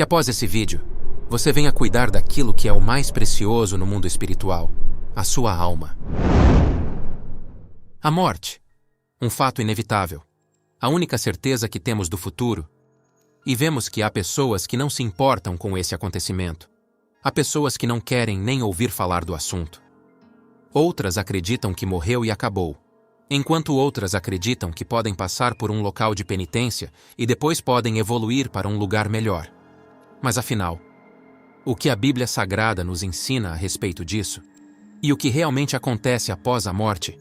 Que após esse vídeo, você venha cuidar daquilo que é o mais precioso no mundo espiritual, a sua alma. A morte, um fato inevitável, a única certeza que temos do futuro. E vemos que há pessoas que não se importam com esse acontecimento. Há pessoas que não querem nem ouvir falar do assunto. Outras acreditam que morreu e acabou, enquanto outras acreditam que podem passar por um local de penitência e depois podem evoluir para um lugar melhor. Mas afinal, o que a Bíblia Sagrada nos ensina a respeito disso? E o que realmente acontece após a morte?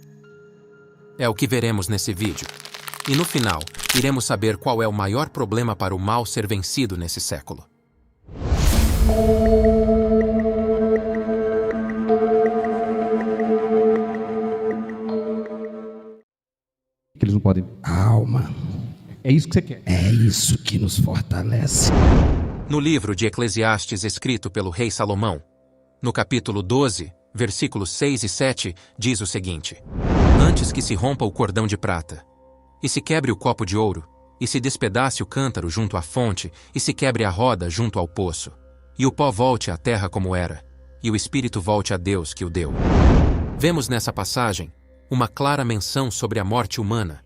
É o que veremos nesse vídeo. E no final, iremos saber qual é o maior problema para o mal ser vencido nesse século. Que eles não podem. Alma. É isso que você quer. É isso que nos fortalece. No livro de Eclesiastes escrito pelo rei Salomão, no capítulo 12, versículos 6 e 7, diz o seguinte: Antes que se rompa o cordão de prata, e se quebre o copo de ouro, e se despedace o cântaro junto à fonte, e se quebre a roda junto ao poço, e o pó volte à terra como era, e o espírito volte a Deus que o deu. Vemos nessa passagem uma clara menção sobre a morte humana.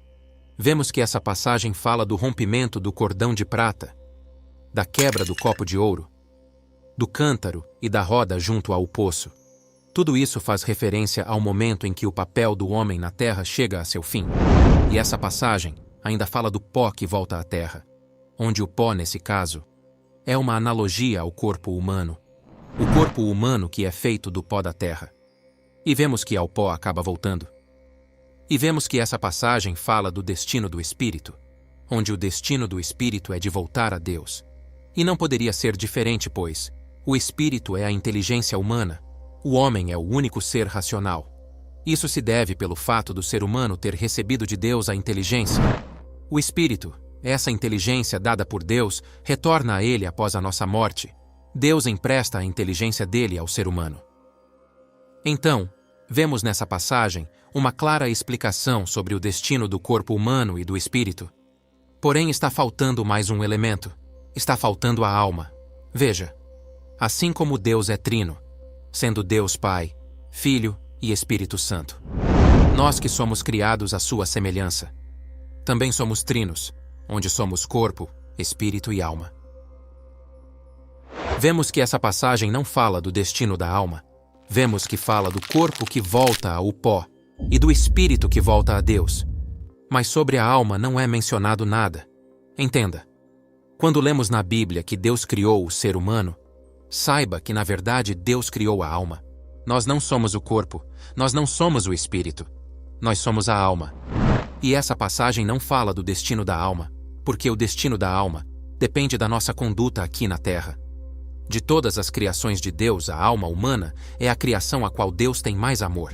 Vemos que essa passagem fala do rompimento do cordão de prata, da quebra do copo de ouro, do cântaro e da roda junto ao poço. Tudo isso faz referência ao momento em que o papel do homem na terra chega a seu fim. E essa passagem ainda fala do pó que volta à terra, onde o pó, nesse caso, é uma analogia ao corpo humano. O corpo humano que é feito do pó da terra. E vemos que ao pó acaba voltando. E vemos que essa passagem fala do destino do espírito, onde o destino do espírito é de voltar a Deus. E não poderia ser diferente, pois o espírito é a inteligência humana. O homem é o único ser racional. Isso se deve pelo fato do ser humano ter recebido de Deus a inteligência. O espírito, essa inteligência dada por Deus, retorna a ele após a nossa morte. Deus empresta a inteligência dele ao ser humano. Então, vemos nessa passagem uma clara explicação sobre o destino do corpo humano e do espírito. Porém, está faltando mais um elemento. Está faltando a alma. Veja, assim como Deus é trino, sendo Deus Pai, Filho e Espírito Santo, nós que somos criados à sua semelhança, também somos trinos, onde somos corpo, espírito e alma. Vemos que essa passagem não fala do destino da alma. Vemos que fala do corpo que volta ao pó e do espírito que volta a Deus. Mas sobre a alma não é mencionado nada. Entenda. Quando lemos na Bíblia que Deus criou o ser humano, saiba que na verdade Deus criou a alma. Nós não somos o corpo, nós não somos o espírito, nós somos a alma. E essa passagem não fala do destino da alma, porque o destino da alma depende da nossa conduta aqui na terra. De todas as criações de Deus, a alma humana é a criação a qual Deus tem mais amor.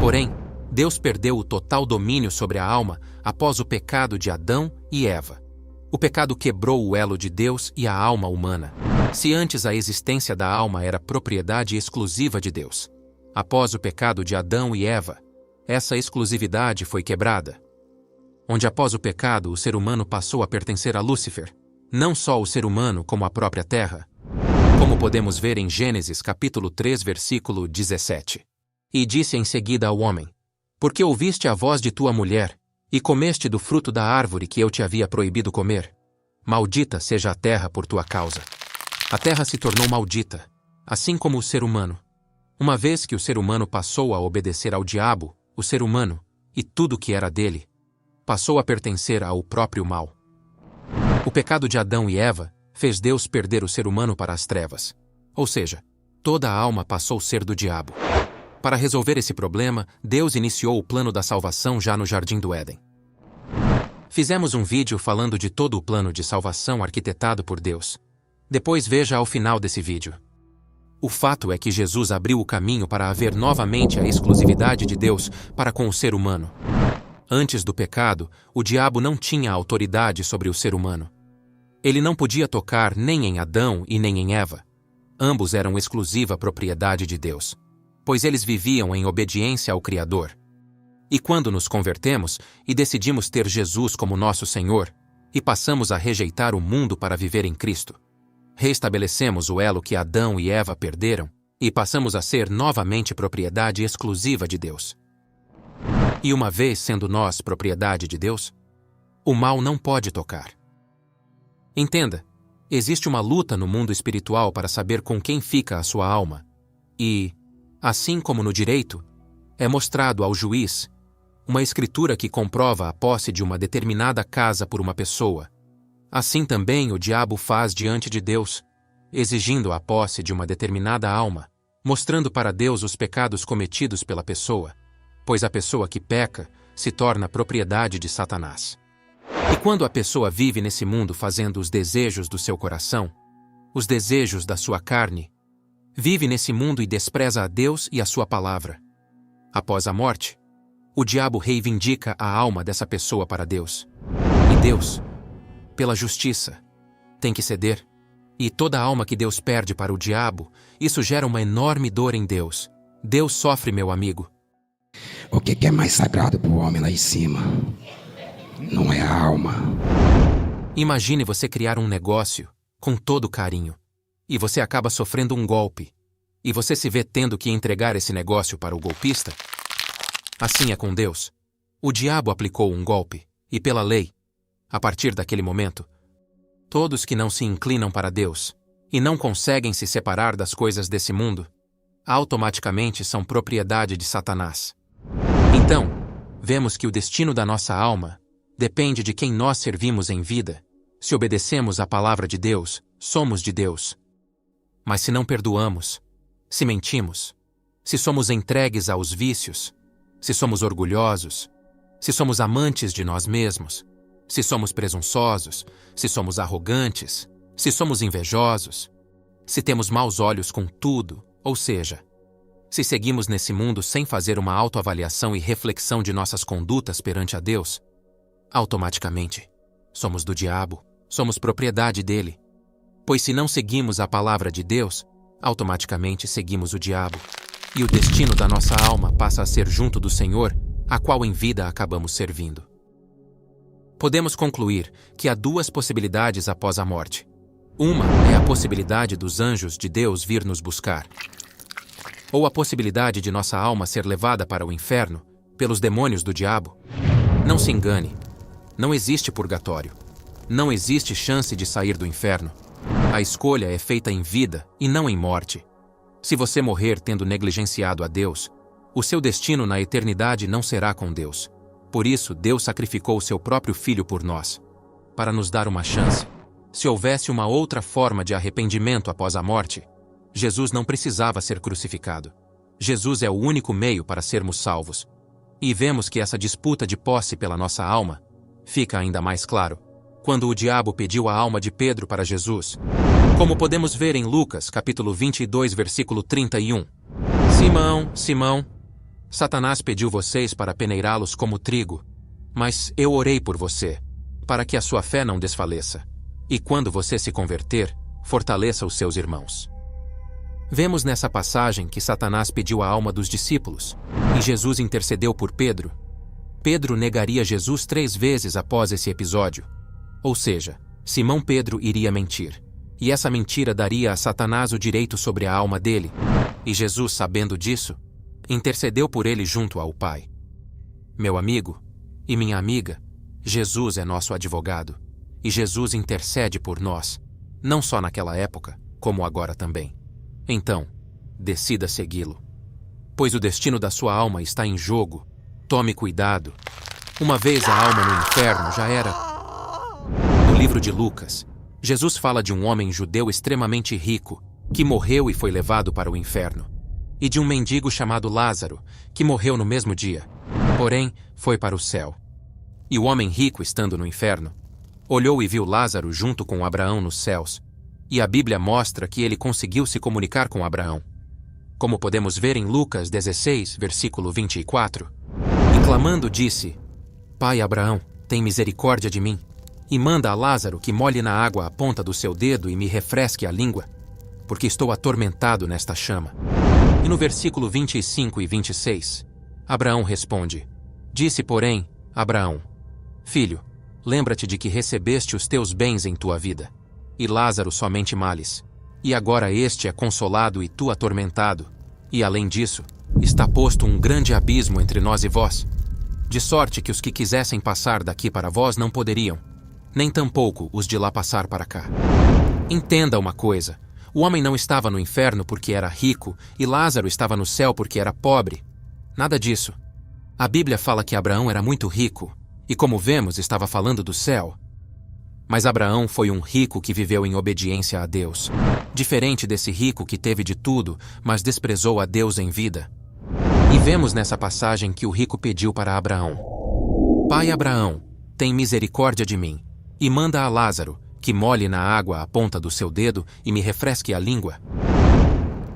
Porém, Deus perdeu o total domínio sobre a alma após o pecado de Adão e Eva. O pecado quebrou o elo de Deus e a alma humana. Se antes a existência da alma era propriedade exclusiva de Deus, após o pecado de Adão e Eva, essa exclusividade foi quebrada. Onde após o pecado o ser humano passou a pertencer a Lúcifer, não só o ser humano como a própria terra. Como podemos ver em Gênesis capítulo 3, versículo 17. E disse em seguida ao homem: Porque ouviste a voz de tua mulher, e comeste do fruto da árvore que eu te havia proibido comer? Maldita seja a terra por tua causa. A terra se tornou maldita, assim como o ser humano. Uma vez que o ser humano passou a obedecer ao diabo, o ser humano, e tudo que era dele, passou a pertencer ao próprio mal. O pecado de Adão e Eva fez Deus perder o ser humano para as trevas. Ou seja, toda a alma passou a ser do diabo. Para resolver esse problema, Deus iniciou o plano da salvação já no Jardim do Éden. Fizemos um vídeo falando de todo o plano de salvação arquitetado por Deus. Depois veja ao final desse vídeo. O fato é que Jesus abriu o caminho para haver novamente a exclusividade de Deus para com o ser humano. Antes do pecado, o diabo não tinha autoridade sobre o ser humano. Ele não podia tocar nem em Adão e nem em Eva. Ambos eram exclusiva propriedade de Deus, pois eles viviam em obediência ao Criador. E quando nos convertemos e decidimos ter Jesus como nosso Senhor, e passamos a rejeitar o mundo para viver em Cristo, Reestabelecemos o elo que Adão e Eva perderam e passamos a ser novamente propriedade exclusiva de Deus. E uma vez sendo nós propriedade de Deus, o mal não pode tocar. Entenda, existe uma luta no mundo espiritual para saber com quem fica a sua alma. E, assim como no direito, é mostrado ao juiz uma escritura que comprova a posse de uma determinada casa por uma pessoa. Assim também o diabo faz diante de Deus, exigindo a posse de uma determinada alma, mostrando para Deus os pecados cometidos pela pessoa, pois a pessoa que peca se torna propriedade de Satanás. E quando a pessoa vive nesse mundo fazendo os desejos do seu coração, os desejos da sua carne, vive nesse mundo e despreza a Deus e a sua palavra. Após a morte, o diabo reivindica a alma dessa pessoa para Deus. E Deus, pela justiça, tem que ceder. E toda alma que Deus perde para o diabo, isso gera uma enorme dor em Deus. Deus sofre, meu amigo. O que é mais sagrado para o homem lá em cima? Não é a alma. Imagine você criar um negócio com todo carinho, e você acaba sofrendo um golpe, e você se vê tendo que entregar esse negócio para o golpista? Assim é com Deus. O diabo aplicou um golpe, e pela lei, a partir daquele momento, todos que não se inclinam para Deus e não conseguem se separar das coisas desse mundo, automaticamente são propriedade de Satanás. Então, vemos que o destino da nossa alma depende de quem nós servimos em vida. Se obedecemos à palavra de Deus, somos de Deus. Mas se não perdoamos, se mentimos, se somos entregues aos vícios, se somos orgulhosos, se somos amantes de nós mesmos, se somos presunçosos, se somos arrogantes, se somos invejosos, se temos maus olhos com tudo, ou seja, se seguimos nesse mundo sem fazer uma autoavaliação e reflexão de nossas condutas perante a Deus, automaticamente somos do diabo, somos propriedade dele. Pois se não seguimos a palavra de Deus, automaticamente seguimos o diabo. E o destino da nossa alma passa a ser junto do Senhor, a qual em vida acabamos servindo. Podemos concluir que há duas possibilidades após a morte. Uma é a possibilidade dos anjos de Deus vir nos buscar, ou a possibilidade de nossa alma ser levada para o inferno pelos demônios do diabo. Não se engane, não existe purgatório. Não existe chance de sair do inferno. A escolha é feita em vida e não em morte. Se você morrer tendo negligenciado a Deus, o seu destino na eternidade não será com Deus. Por isso, Deus sacrificou o seu próprio Filho por nós, para nos dar uma chance. Se houvesse uma outra forma de arrependimento após a morte, Jesus não precisava ser crucificado. Jesus é o único meio para sermos salvos. E vemos que essa disputa de posse pela nossa alma fica ainda mais claro quando o diabo pediu a alma de Pedro para Jesus. Como podemos ver em Lucas, capítulo 22, versículo 31. Simão, Simão, Satanás pediu vocês para peneirá-los como trigo, mas eu orei por você, para que a sua fé não desfaleça. E quando você se converter, fortaleça os seus irmãos. Vemos nessa passagem que Satanás pediu a alma dos discípulos, e Jesus intercedeu por Pedro. Pedro negaria Jesus 3 vezes após esse episódio. Ou seja, Simão Pedro iria mentir. E essa mentira daria a Satanás o direito sobre a alma dele. E Jesus, sabendo disso, intercedeu por ele junto ao Pai. Meu amigo e minha amiga, Jesus é nosso advogado. E Jesus intercede por nós, não só naquela época, como agora também. Então, decida segui-lo. Pois o destino da sua alma está em jogo. Tome cuidado. Uma vez a alma no inferno já era... No livro de Lucas, Jesus fala de um homem judeu extremamente rico, que morreu e foi levado para o inferno, e de um mendigo chamado Lázaro, que morreu no mesmo dia, porém foi para o céu. E o homem rico, estando no inferno, olhou e viu Lázaro junto com Abraão nos céus, e a Bíblia mostra que ele conseguiu se comunicar com Abraão. Como podemos ver em Lucas 16, versículo 24, e clamando disse: Pai Abraão, tem misericórdia de mim, e manda a Lázaro que molhe na água a ponta do seu dedo e me refresque a língua, porque estou atormentado nesta chama. E no versículo 25 e 26, Abraão responde: Disse, porém, Abraão: Filho, lembra-te de que recebeste os teus bens em tua vida, e Lázaro somente males. E agora este é consolado e tu atormentado. E além disso, está posto um grande abismo entre nós e vós. De sorte que os que quisessem passar daqui para vós não poderiam, nem tampouco os de lá passar para cá. Entenda uma coisa, o homem não estava no inferno porque era rico e Lázaro estava no céu porque era pobre. Nada disso. A Bíblia fala que Abraão era muito rico, e como vemos, estava falando do céu. Mas Abraão foi um rico que viveu em obediência a Deus, diferente desse rico que teve de tudo, mas desprezou a Deus em vida. E vemos nessa passagem que o rico pediu para Abraão: Pai Abraão, tem misericórdia de mim, e manda a Lázaro, que molhe na água a ponta do seu dedo e me refresque a língua.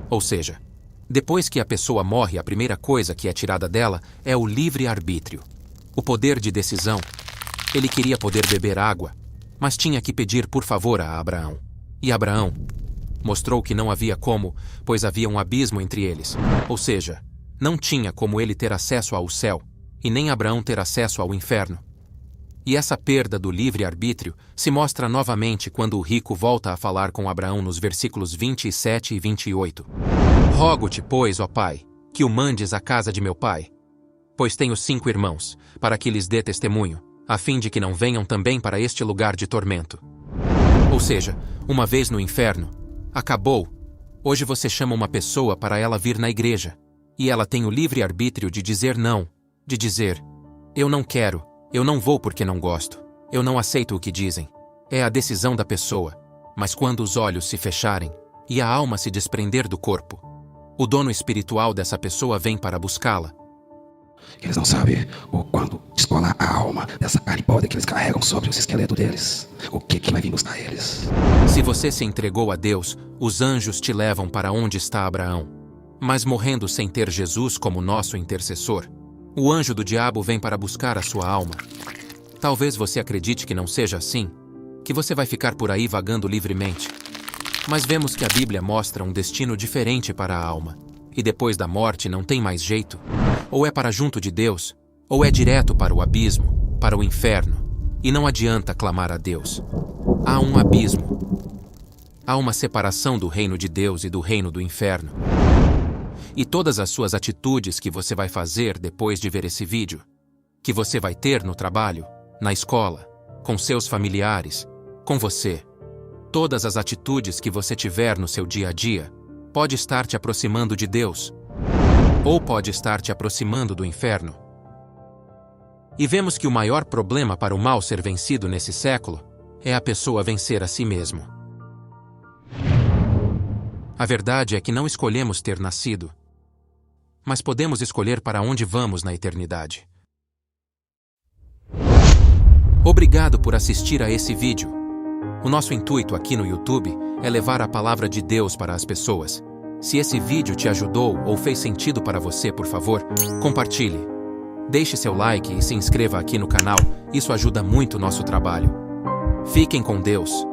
Ou seja, depois que a pessoa morre, a primeira coisa que é tirada dela é o livre-arbítrio, o poder de decisão. Ele queria poder beber água, mas tinha que pedir por favor a Abraão. E Abraão mostrou que não havia como, pois havia um abismo entre eles. Ou seja, não tinha como ele ter acesso ao céu, e nem Abraão ter acesso ao inferno. E essa perda do livre-arbítrio se mostra novamente quando o rico volta a falar com Abraão nos versículos 27 e 28. Rogo-te, pois, ó pai, que o mandes à casa de meu pai, pois tenho 5 irmãos, para que lhes dê testemunho, a fim de que não venham também para este lugar de tormento. Ou seja, uma vez no inferno, acabou. Hoje você chama uma pessoa para ela vir na igreja, e ela tem o livre-arbítrio de dizer não, de dizer: eu não quero, eu não vou porque não gosto, eu não aceito o que dizem. É a decisão da pessoa, mas quando os olhos se fecharem e a alma se desprender do corpo, o dono espiritual dessa pessoa vem para buscá-la. Eles não sabem o quando descolar a alma dessa carne podre que eles carregam sobre os esqueletos deles. O que vai vir buscar eles? Se você se entregou a Deus, os anjos te levam para onde está Abraão. Mas morrendo sem ter Jesus como nosso intercessor, o anjo do diabo vem para buscar a sua alma. Talvez você acredite que não seja assim, que você vai ficar por aí vagando livremente. Mas vemos que a Bíblia mostra um destino diferente para a alma. E depois da morte não tem mais jeito. Ou é para junto de Deus, ou é direto para o abismo, para o inferno. E não adianta clamar a Deus. Há um abismo. Há uma separação do reino de Deus e do reino do inferno. E todas as suas atitudes que você vai fazer depois de ver esse vídeo, que você vai ter no trabalho, na escola, com seus familiares, com você, todas as atitudes que você tiver no seu dia a dia, pode estar te aproximando de Deus, ou pode estar te aproximando do inferno. E vemos que o maior problema para o mal ser vencido nesse século é a pessoa vencer a si mesmo. A verdade é que não escolhemos ter nascido, mas podemos escolher para onde vamos na eternidade. Obrigado por assistir a esse vídeo. O nosso intuito aqui no YouTube é levar a palavra de Deus para as pessoas. Se esse vídeo te ajudou ou fez sentido para você, por favor, compartilhe. Deixe seu like e se inscreva aqui no canal, isso ajuda muito o nosso trabalho. Fiquem com Deus.